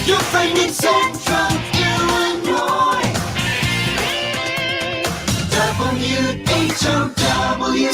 Your friend in Central Illinois. WHOW.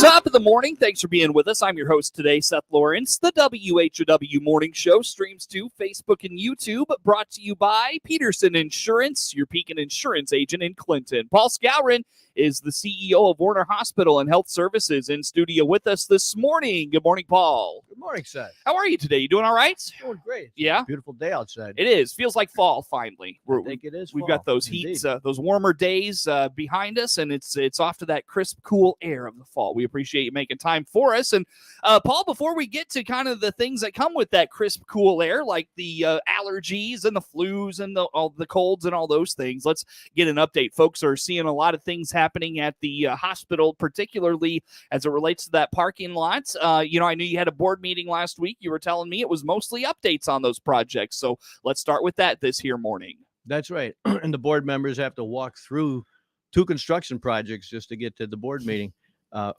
Top of the morning. Thanks for being with us. I'm your host today, Seth Lawrence. The WHOW Morning Show streams to Facebook and YouTube, brought to you by Peterson Insurance, your Pekin Insurance agent in Clinton. Paul Skowron is the CEO of Warner Hospital and Health Services, in studio with us this morning. Good morning, Paul. Good morning, Seth. How are you today? You doing all right? Doing great. Yeah? Beautiful day outside. It is. Feels like fall, finally. I think it is. We've got those heats, those warmer days behind us, and it's off to that crisp, cool air of the fall. We appreciate you making time for us. And Paul, before we get to kind of the things that come with that crisp, cool air, like the allergies and the flus and all the colds and all those things, let's get an update. Folks are seeing a lot of things happening at the hospital, particularly as it relates to that parking lot. I knew you had a board meeting last week. You were telling me it was mostly updates on those projects. So let's start with that this here morning. That's right. And the board members have to walk through two construction projects just to get to the board meeting.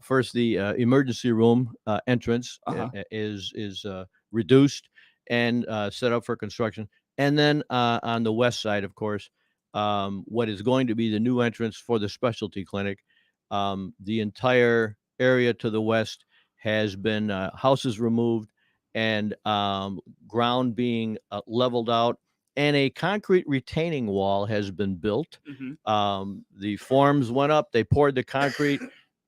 First, the emergency room entrance is reduced and set up for construction. And then on the west side, of course, what is going to be the new entrance for the specialty clinic. The entire area to the west has been houses removed and ground being leveled out, and a concrete retaining wall has been built. The forms went up, they poured the concrete,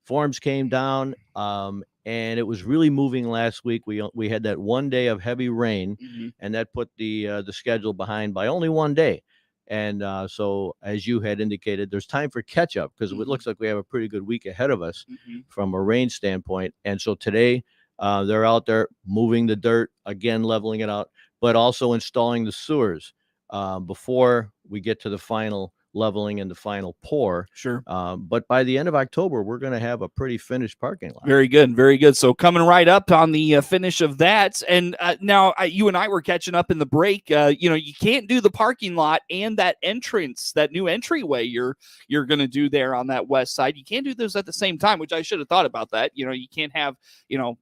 forms came down, and it was really moving last week. We had that one day of heavy rain, and that put the schedule behind by only one day. And so, as you had indicated, there's time for catch up because it looks like we have a pretty good week ahead of us from a rain standpoint. And so today, they're out there moving the dirt, again, leveling it out, but also installing the sewers before we get to the final leveling and the final pour. Sure. But by the end of October, we're going to have a pretty finished parking lot. Very good. Very good. So coming right up on the finish of that. And now you and I were catching up in the break. You can't do the parking lot and that entrance, that new entryway you're going to do there on that west side. You can't do those at the same time, which I should have thought about that. You can't have,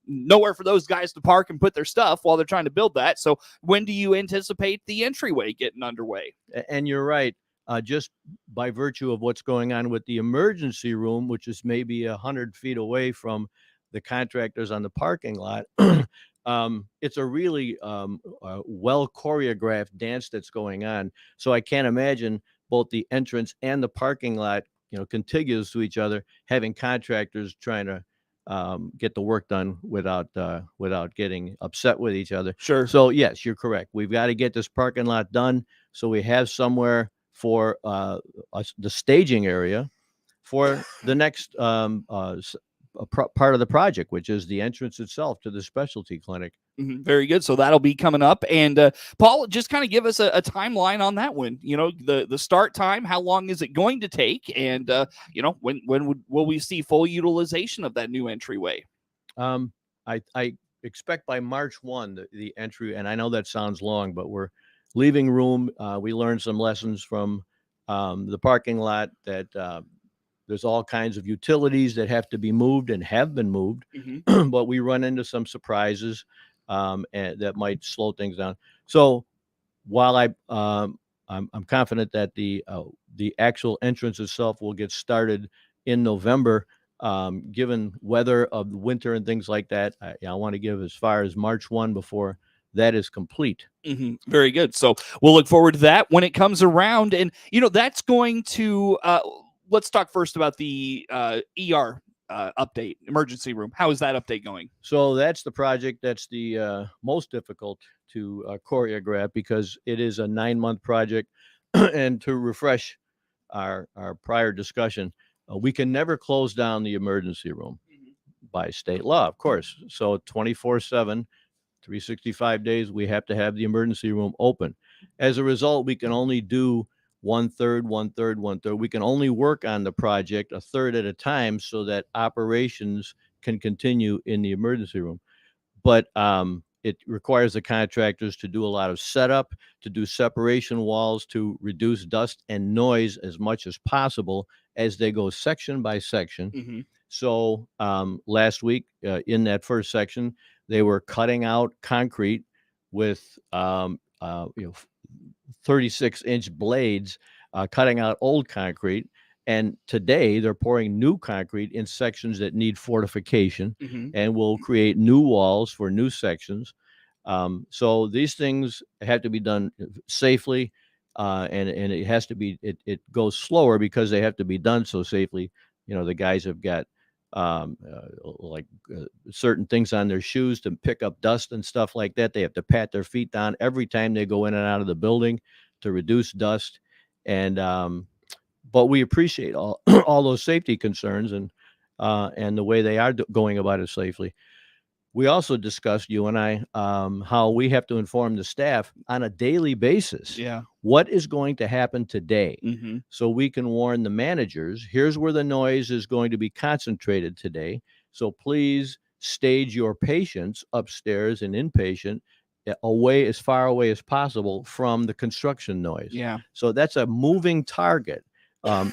nowhere for those guys to park and put their stuff while they're trying to build that. So when do you anticipate the entryway getting underway? And you're right. Just by virtue of what's going on with the emergency room, which is maybe 100 feet away from the contractors on the parking lot, it's a really well choreographed dance that's going on. So I can't imagine both the entrance and the parking lot, contiguous to each other, having contractors trying to get the work done without getting upset with each other. Sure. So yes, you're correct. We've got to get this parking lot done so we have somewhere for the staging area for the next part of the project, which is the entrance itself to the specialty clinic. Very good. So that'll be coming up. And Paul, just kind of give us a timeline on that one. The start time, how long is it going to take? And, when will we see full utilization of that new entryway? I expect by March 1, the entry, and I know that sounds long, but we're leaving room. We learned some lessons from the parking lot that there's all kinds of utilities that have to be moved and have been moved, but we run into some surprises and that might slow things down. So while I'm confident that the actual entrance itself will get started in November, given weather of the winter and things like that, I want to give as far as March 1 before that is complete. Very good. So we'll look forward to that when it comes around. And, that's going to, let's talk first about the ER update, emergency room. How is that update going? So that's the project that's the most difficult to choreograph because it is a 9-month project. And to refresh our prior discussion, we can never close down the emergency room by state law, of course. So 24/7, 365 days, we have to have the emergency room open. As a result, we can only do 1/3, 1/3, 1/3. We can only work on the project a third at a time so that operations can continue in the emergency room. But it requires the contractors to do a lot of setup, to do separation walls, to reduce dust and noise as much as possible as they go section by section. So last week in that first section, they were cutting out concrete with you know, 36-inch blades, cutting out old concrete. And today they're pouring new concrete in sections that need fortification, and will create new walls for new sections. So these things have to be done safely, and it has to be, it goes slower because they have to be done so safely. You know, the guys have got certain things on their shoes to pick up dust and stuff like that. They have to pat their feet down every time they go in and out of the building to reduce dust. And but we appreciate all all those safety concerns, and the way they are going about it safely. We also discussed, you and I, how we have to inform the staff on a daily basis. Yeah. What is going to happen today, Mm-hmm. so we can warn the managers, here's where the noise is going to be concentrated today. So please stage your patients upstairs and inpatient away, as far away as possible from the construction noise. Yeah. So that's a moving target.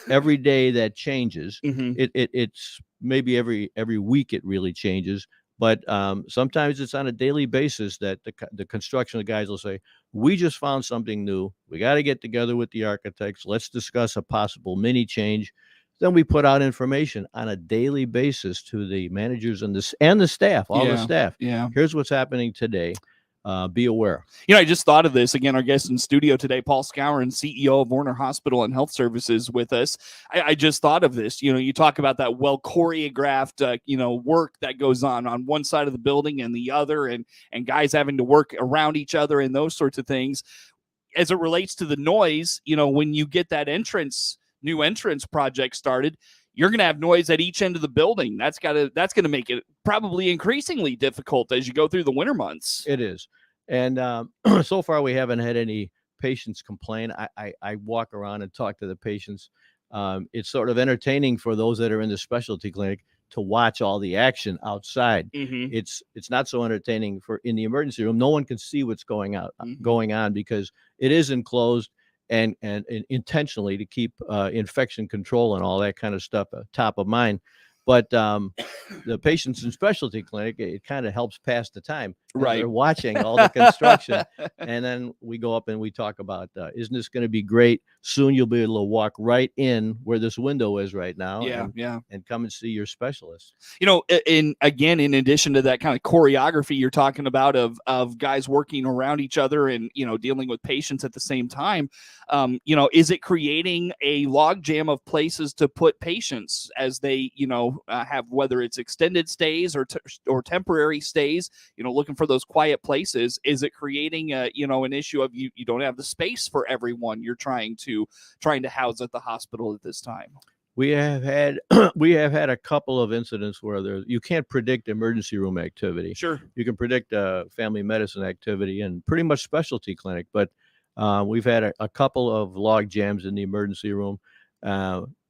Every day that changes. Mm-hmm. It's maybe every week it really changes. But sometimes it's on a daily basis that the construction guys will say, we just found something new. We got to get together with the architects. Let's discuss a possible mini change. Then we put out information on a daily basis to the managers and the staff, all the staff. Yeah. Here's what's happening today. Be aware. You know, I just thought of this again. Our guest in studio today, Paul Skowron, CEO of Warner Hospital and Health Services, with us. I just thought of this. You know, you talk about that well choreographed, work that goes on one side of the building and the other, and guys having to work around each other and those sorts of things. As it relates to the noise, you know, when you get that new entrance project started, you're going to have noise at each end of the building. That's going to make it probably increasingly difficult as you go through the winter months. It is. And so far, we haven't had any patients complain. I walk around and talk to the patients. It's sort of entertaining for those that are in the specialty clinic to watch all the action outside. Mm-hmm. It's not so entertaining for in the emergency room. No one can see what's going on because it is enclosed, and intentionally to keep infection control and all that kind of stuff top of mind. But the patients in specialty clinic, it kind of helps pass the time. Right. They're watching all the construction. And then we go up and we talk about, isn't this going to be great? Soon you'll be able to walk right in where this window is right now. And come and see your specialist. You know, in addition to that kind of choreography you're talking about of guys working around each other and, you know, dealing with patients at the same time, is it creating a logjam of places to put patients as they, have, whether it's extended stays or temporary stays, looking for those quiet places? Is it creating an issue of you don't have the space for everyone you're trying to house at the hospital at this time? We have had a couple of incidents where you can't predict emergency room activity. Sure. You can predict family medicine activity and pretty much specialty clinic, but we've had a couple of log jams in the emergency room.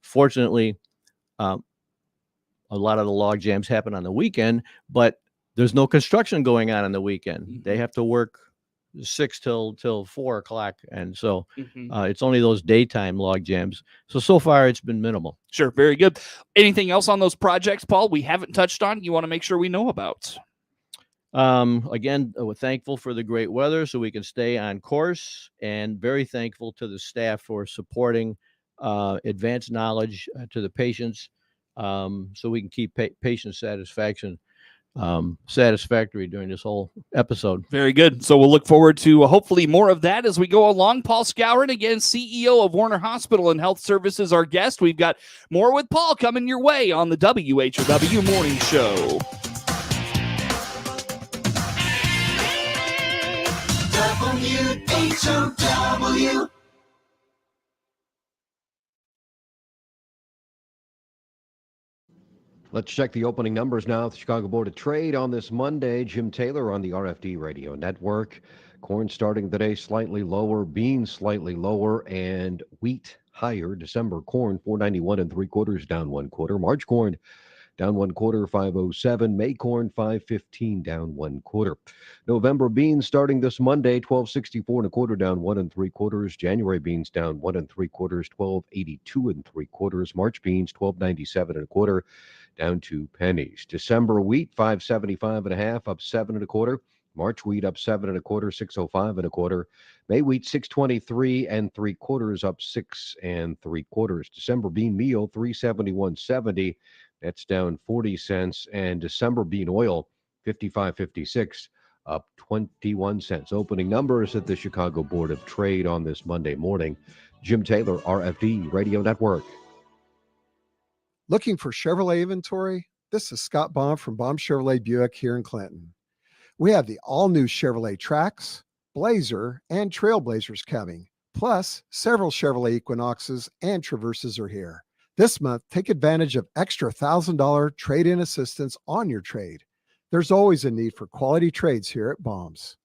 Fortunately, a lot of the log jams happen on the weekend, but there's no construction going on the weekend. Mm-hmm. They have to work 6 till 4 o'clock, and so Mm-hmm. It's only those daytime log jams. So far it's been minimal. Sure, very good. Anything else on those projects, Paul, we haven't touched on you want to make sure we know about? Again, we're thankful for the great weather so we can stay on course, and very thankful to the staff for supporting advanced knowledge to the patients, so we can keep patient satisfaction satisfactory during this whole episode. Very good. So we'll look forward to hopefully more of that as we go along. Paul Skowron, again, CEO of Warner Hospital and Health Services, our guest. We've got more with Paul coming your way on the WHOW Morning Show. WHOW. Let's check the opening numbers now at the Chicago Board of Trade on this Monday. Jim Taylor on the RFD Radio Network. Corn starting the day slightly lower, beans slightly lower, and wheat higher. December corn 491 3/4 down 1/4. March corn down 1/4, 507. May corn 515 down 1/4. November beans starting this Monday 1264 1/4 down 1 3/4. January beans down 1 3/4, 1282 3/4. March beans 1297 1/4 down 2 pennies. December wheat 575 1/2 up 7 1/4. March wheat up 7 1/4, 605 1/4. May wheat 623 3/4, up 6 3/4. December bean meal 371.70. That's down 40 cents. And December bean oil 55.56, up 21 cents. Opening numbers at the Chicago Board of Trade on this Monday morning. Jim Taylor, RFD Radio Network. Looking for Chevrolet inventory? This is Scott Baum from Baum Chevrolet Buick here in Clinton. We have the all-new Chevrolet Trax, Blazer, and Trailblazers coming. Plus, several Chevrolet Equinoxes and Traverses are here. This month, take advantage of extra $1,000 trade-in assistance on your trade. There's always a need for quality trades here at Baum's.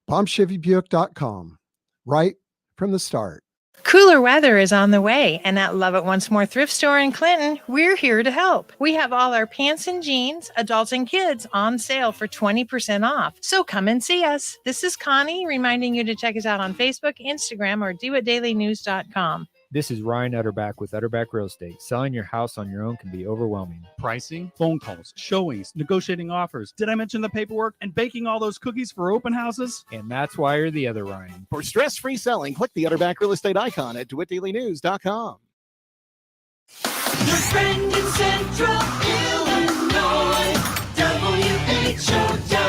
BaumChevyBuick.com. Right from the start. Cooler weather is on the way, and at Love It Once More thrift store in Clinton, we're here to help. We have all our pants and jeans, adults and kids, on sale for 20% off. So come and see us. This is Connie reminding you to check us out on Facebook, Instagram, or doitdailynews.com. This is Ryan Utterback with Utterback Real Estate. Selling your house on your own can be overwhelming. Pricing, phone calls, showings, negotiating offers. Did I mention the paperwork and baking all those cookies for open houses? And that's why you're the other Ryan. For stress-free selling, click the Utterback Real Estate icon at DeWittDailyNews.com. Your friend in Central Illinois, WHOW.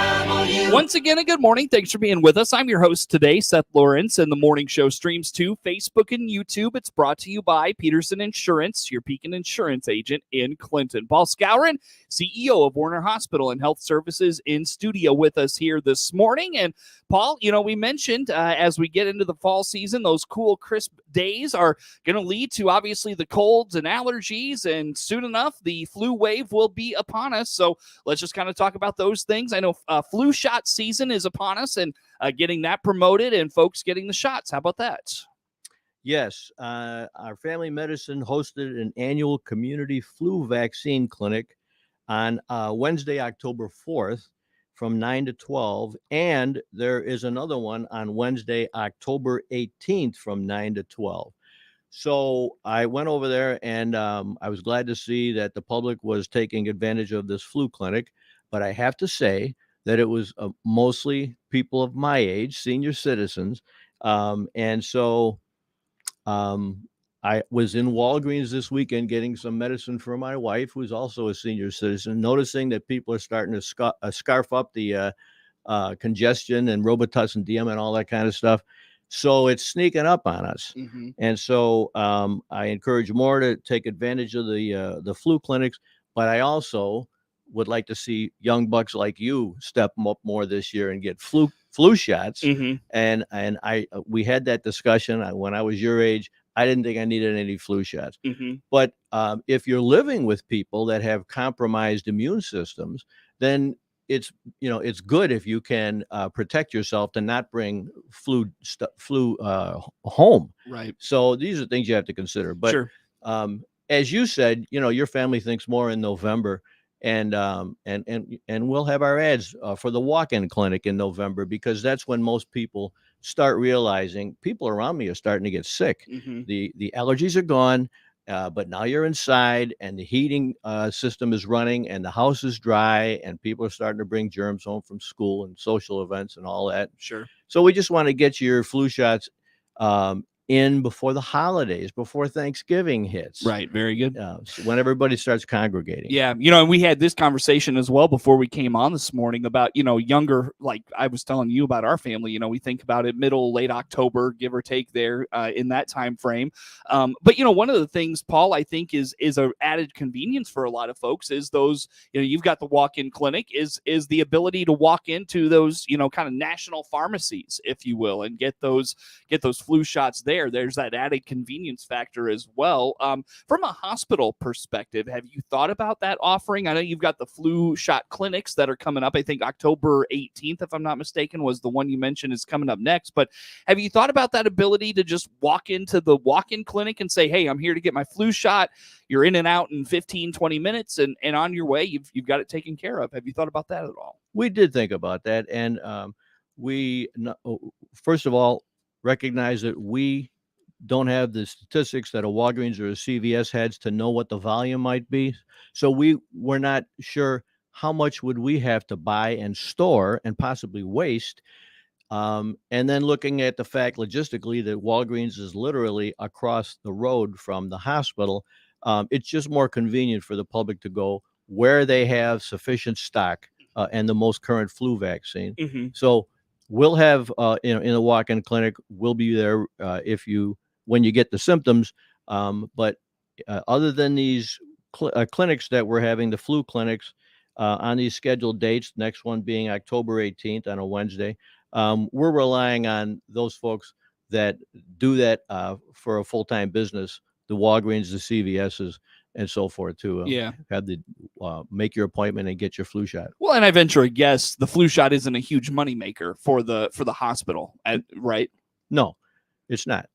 Once again, a good morning. Thanks for being with us. I'm your host today, Seth Lawrence, and the morning show streams to Facebook and YouTube. It's brought to you by Peterson Insurance, your Pekin Insurance agent in Clinton. Paul Skowron, CEO of Warner Hospital and Health Services, in studio with us here this morning. And Paul, we mentioned as we get into the fall season, those cool, crisp days are going to lead to obviously the colds and allergies, and soon enough, the flu wave will be upon us. So let's just kind of talk about those things. I know flu shot season is upon us, and getting that promoted and folks getting the shots. How about that? Yes, our family medicine hosted an annual community flu vaccine clinic on Wednesday, October 4th from 9 to 12. And there is another one on Wednesday, October 18th from 9 to 12. So I went over there, and I was glad to see that the public was taking advantage of this flu clinic. But I have to say that it was mostly people of my age, senior citizens. And so I was in Walgreens this weekend getting some medicine for my wife, who's also a senior citizen, noticing that people are starting to scarf up the congestion and Robitussin DM and all that kind of stuff. So it's sneaking up on us. Mm-hmm. And so I encourage more to take advantage of the flu clinics, but I also would like to see young bucks like you step up more this year and get flu shots. Mm-hmm. And we had that discussion when I was your age. I didn't think I needed any flu shots. Mm-hmm. But if you're living with people that have compromised immune systems, then it's good if you can protect yourself to not bring flu home. Right. So these are things you have to consider. But sure. As you said, your family thinks more in November. And we'll have our ads for the walk-in clinic in November, because that's when most people start realizing people around me are starting to get sick. Mm-hmm. The allergies are gone, but now you're inside and the heating system is running and the house is dry and people are starting to bring germs home from school and social events and all that. Sure. So we just want to get your flu shots in before the holidays, before Thanksgiving hits. Right. Very good. When everybody starts congregating. Yeah. And we had this conversation as well before we came on this morning about, younger, like I was telling you about our family, we think about it late October, give or take there in that time frame. But, one of the things, Paul, I think is an added convenience for a lot of folks is those, you've got the walk-in clinic is the ability to walk into those, kind of national pharmacies, if you will, and get those flu shots there. There's that added convenience factor as well. From a hospital perspective, have you thought about that offering? I know you've got the flu shot clinics that are coming up. I think October 18th, if I'm not mistaken, was the one you mentioned is coming up next. But have you thought about that ability to just walk into the walk-in clinic and say, hey, I'm here to get my flu shot. You're in and out in 15, 20 minutes and on your way. You've got it taken care of. Have you thought about that at all? We did think about that. And we, first of all, recognize that we don't have the statistics that a Walgreens or a CVS has to know what the volume might be. So we're not sure how much would we have to buy and store and possibly waste? And then looking at the fact logistically that Walgreens is literally across the road from the hospital, it's just more convenient for the public to go where they have sufficient stock and the most current flu vaccine. So we'll have, in the walk-in clinic, we'll be there when you get the symptoms. But other than these clinics that we're having, the flu clinics, on these scheduled dates, next one being October 18th on a Wednesday, we're relying on those folks that do that for a full-time business, the Walgreens, the CVSs, and so forth, to have the make your appointment and get your flu shot. Well, and I venture a guess the flu shot isn't a huge moneymaker for the hospital, right? No, it's not.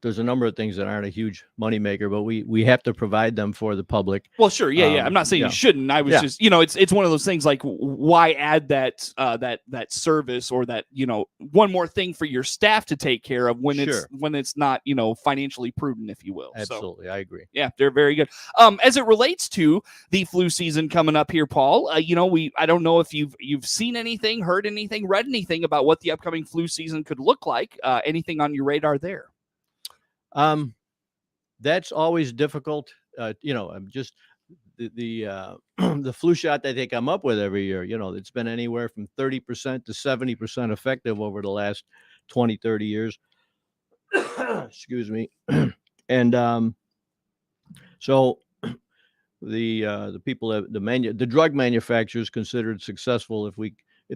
There's a number of things that aren't a huge moneymaker, but we have to provide them for the public. Well, sure, yeah. I'm not saying you shouldn't. I was just, it's one of those things like, why add that service or that, one more thing for your staff to take care of when it's not, financially prudent, if you will. Absolutely, I agree. Yeah, they're very good. As it relates to the flu season coming up here, Paul, I don't know if you've seen anything, heard anything, read anything about what the upcoming flu season could look like. Anything on your radar there? That's always difficult. I'm just the flu shot that they come up with every year, it's been anywhere from 30% to 70% effective over the last 20, 30 years. Excuse me. And so the people that the drug manufacturers considered successful if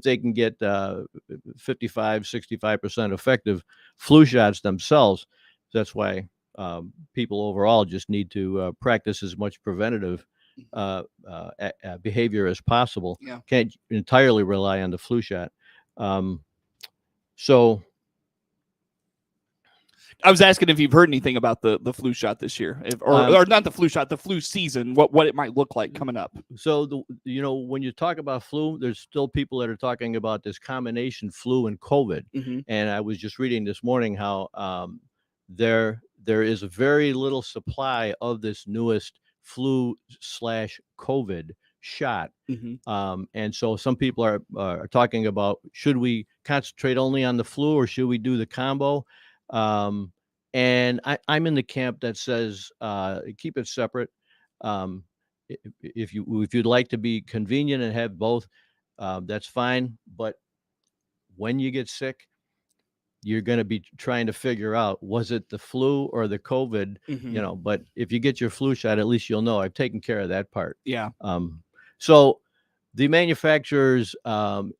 they can get 55-65% effective flu shots themselves. That's why people overall just need to practice as much preventative behavior as possible. Yeah. Can't entirely rely on the flu shot. So I was asking if you've heard anything about the flu shot this year, or not the flu shot, the flu season, what it might look like coming up. So when you talk about flu, there's still people that are talking about this combination flu and COVID. And I was just reading this morning how there is a very little supply of this newest flu/COVID shot. And so some people are talking about, should we concentrate only on the flu or should we do the combo? And I'm in the camp that says keep it separate. If you'd like to be convenient and have both, that's fine. But when you get sick, you're going to be trying to figure out, was it the flu or the COVID? But if you get your flu shot, at least you'll know I've taken care of that part. Yeah. So the manufacturers,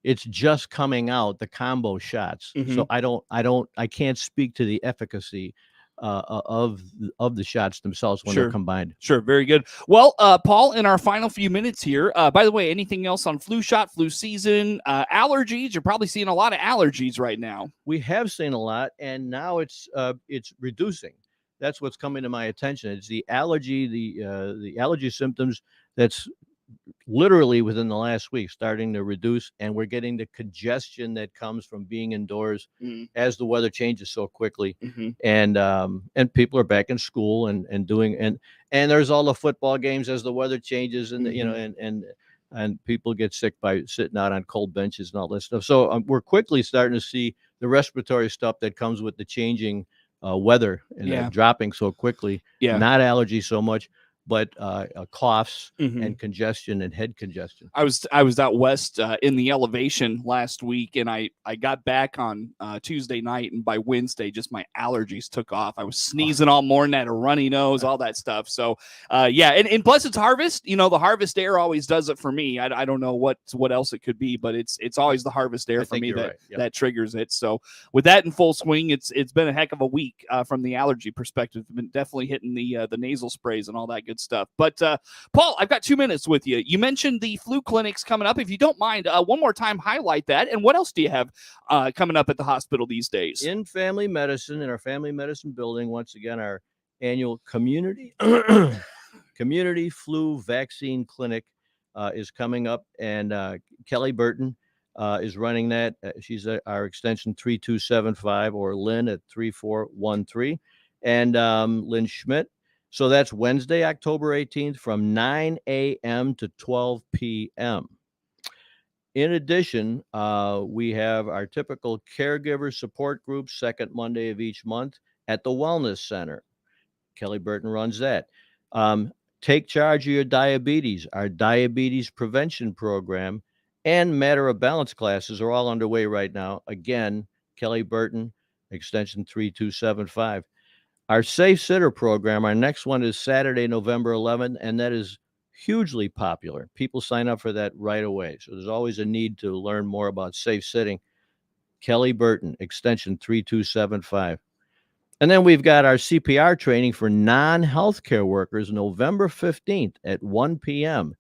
it's just coming out, the combo shots. So I can't speak to the efficacy of the shots themselves when they're combined. Sure. Very good. Well, Paul, in our final few minutes here, by the way, anything else on flu shot, flu season, allergies? You're probably seeing a lot of allergies right now. We have seen a lot, and now it's reducing. That's what's coming to my attention. It's the allergy symptoms that's literally within the last week starting to reduce, and we're getting the congestion that comes from being indoors as the weather changes so quickly. And people are back in school and doing and there's all the football games as the weather changes, and and people get sick by sitting out on cold benches and all this stuff. So we're quickly starting to see the respiratory stuff that comes with the changing weather and dropping so quickly. Not allergy so much, but coughs and congestion and head congestion. I was out west in the elevation last week, and I got back on Tuesday night, and by Wednesday, just my allergies took off. I was sneezing all morning, had a runny nose, all that stuff. So and plus it's harvest. The harvest air always does it for me. I don't know what else it could be, but it's always the harvest air for me that triggers it. So with that in full swing, it's been a heck of a week from the allergy perspective. Been definitely hitting the nasal sprays and all that good stuff. But Paul, I've got 2 minutes with you. You mentioned the flu clinics coming up. If you don't mind, one more time, highlight that. And what else do you have coming up at the hospital these days? In family medicine, in our family medicine building, once again, our annual community flu vaccine clinic is coming up, and Kelly Burton is running that. She's our extension 3275, or Lynn at 3413, and Lynn Schmidt So that's Wednesday, October 18th from 9 a.m. to 12 p.m. In addition, we have our typical caregiver support group, second Monday of each month at the Wellness Center. Kelly Burton runs that. Take Charge of Your Diabetes, our diabetes prevention program, and Matter of Balance classes are all underway right now. Again, Kelly Burton, extension 3275. Our Safe Sitter program, our next one is Saturday, November 11th, and that is hugely popular. People sign up for that right away. So there's always a need to learn more about safe sitting. Kelly Burton, extension 3275. And then we've got our CPR training for non-healthcare workers November 15th at 1 p.m.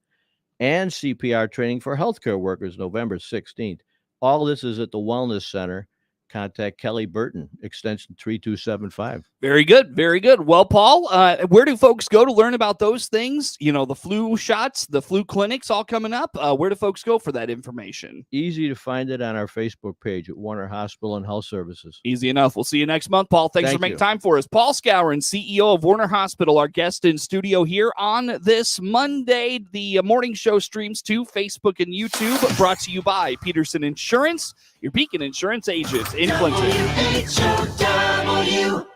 and CPR training for healthcare workers November 16th. All this is at the Wellness Center. Contact Kelly Burton, extension 3275. Very good. Very good. Well, Paul, where do folks go to learn about those things? You know, the flu shots, the flu clinics all coming up. Where do folks go for that information? Easy to find it on our Facebook page at Warner Hospital and Health Services. Easy enough. We'll see you next month, Paul. Thanks for Thank making you. time for us. Paul Skowron, CEO of Warner Hospital, our guest in studio here on this Monday. The morning show streams to Facebook and YouTube, brought to you by Peterson Insurance, your Beacon Insurance agents in Clinton. WHOW.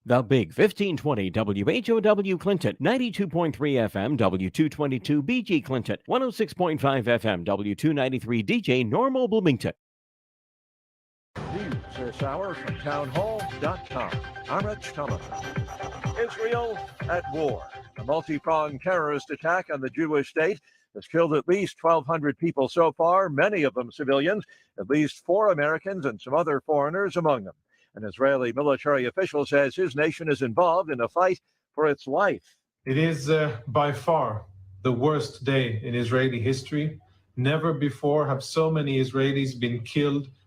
The Big 1520 WHOW Clinton, 92.3 FM W222 BG Clinton, 106.5 FM W293 DJ Normal Bloomington. News this hour from townhall.com. I'm Rich Thomas. Israel at war. A multi-pronged terrorist attack on the Jewish state has killed at least 1,200 people so far, many of them civilians, at least 4 Americans and some other foreigners among them. An Israeli military official says his nation is involved in a fight for its life. It is by far the worst day in Israeli history. Never before have so many Israelis been killed